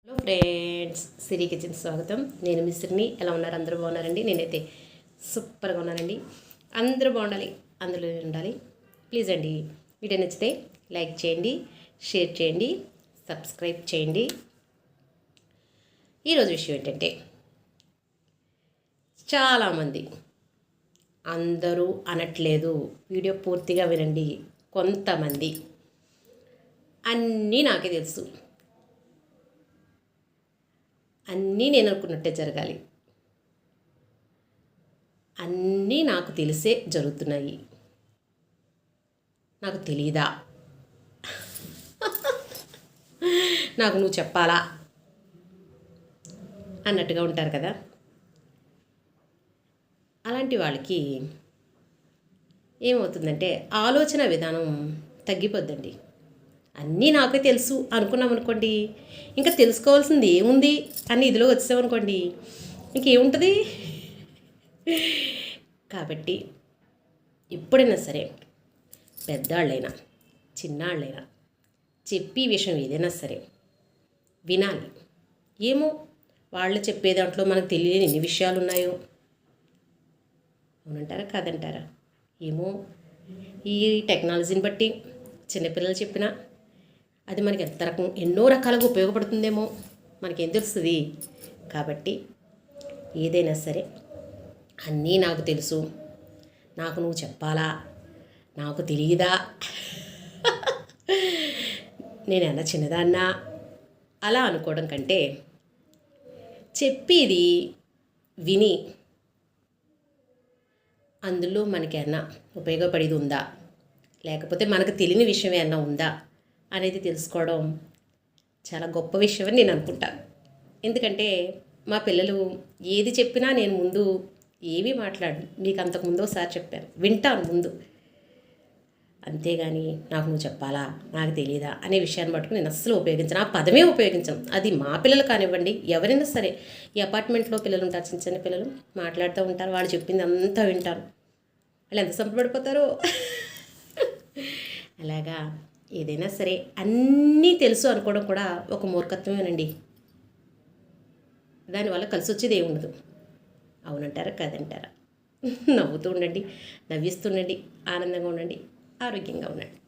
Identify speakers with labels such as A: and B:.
A: Hello friends, సిరి kitchen స్వాగతం. నేను మీ సిరిని. ఎలా ఉన్నారు? అందరూ బాగున్నారండి? నేనైతే సూపర్గా ఉన్నానండి. అందరూ బాగుండాలి, అందులో ఉండాలి. ప్లీజ్ అండి, వీడియో నచ్చితే లైక్ చేయండి, షేర్ చేయండి, సబ్స్క్రైబ్ చేయండి. ఈరోజు విషయం ఏంటంటే, చాలామంది, అందరూ అనట్లేదు, వీడియో పూర్తిగా వినండి. కొంతమంది అన్నీ నాకే తెలుసు, అన్నీ నేను అనుకున్నట్టే జరగాలి, అన్నీ నాకు తెలిసే జరుగుతున్నాయి, నాకు తెలీదా, నాకు నువ్వు చెప్పాలా అన్నట్టుగా ఉంటారు కదా. అలాంటి వాళ్ళకి ఏమవుతుందంటే ఆలోచన విధానం తగ్గిపోద్దండి. అన్నీ నాకే తెలుసు అనుకున్నాం అనుకోండి, ఇంకా తెలుసుకోవాల్సింది ఏముంది అని ఇదిలో వచ్చామనుకోండి, ఇంకేముంటుంది. కాబట్టి ఎప్పుడైనా సరే పెద్దవాళ్ళైనా చిన్నాళ్ళైనా చెప్పే విషయం ఏదైనా సరే వినాలి. ఏమో వాళ్ళు చెప్పే దాంట్లో మనకు తెలియని ఎన్ని విషయాలు ఉన్నాయో. అవునంటారా కాదంటారా? ఏమో, ఈ టెక్నాలజీని బట్టి చిన్నపిల్లలు చెప్పినా అది మనకి ఎన్నో రకాలుగా ఉపయోగపడుతుందేమో మనకేం తెలుస్తుంది. కాబట్టి ఏదైనా సరే అన్నీ నాకు తెలుసు, నాకు నువ్వు చెప్పాలా, నాకు తెలియదా, నేనన్నా చిన్నదాన్నా అలా అనుకోవడం కంటే చెప్పేది విని అందులో మనకి ఏమన్నా ఉపయోగపడేది ఉందా, లేకపోతే మనకు తెలియని విషయం ఏమన్నా ఉందా అనేది తెలుసుకోవడం చాలా గొప్ప విషయం అని నేను అనుకుంటాను. ఎందుకంటే మా పిల్లలు ఏది చెప్పినా నేను ముందు ఏమీ మాట్లాడను. మీకు అంతకుముందు ఒకసారి చెప్పాను, వింటాను ముందు. అంతేగాని నాకు నువ్వు చెప్పాలా, నాకు తెలియదా అనే విషయాన్ని మటుకు నేను అస్సలు ఉపయోగించను. ఆ పదమే ఉపయోగించను. అది మా పిల్లలు కానివ్వండి, ఎవరైనా సరే. ఈ అపార్ట్మెంట్లో పిల్లలు ఉంటారు, చిన్న చిన్న పిల్లలు మాట్లాడుతూ ఉంటారు, వాళ్ళు చెప్పింది అంతా వింటారు. వాళ్ళు ఎంత సంపడిపోతారో. అలాగా ఏదైనా సరే అన్నీ తెలుసు అనుకోవడం కూడా ఒక మూర్ఖత్వమేనండి. దానివల్ల కలిసి వచ్చేది ఏమి ఉండదు. అవునంటారా కాదంటారా? నవ్వుతూ ఉండండి, నవ్విస్తుండండి, ఆనందంగా ఉండండి, ఆరోగ్యంగా ఉండండి.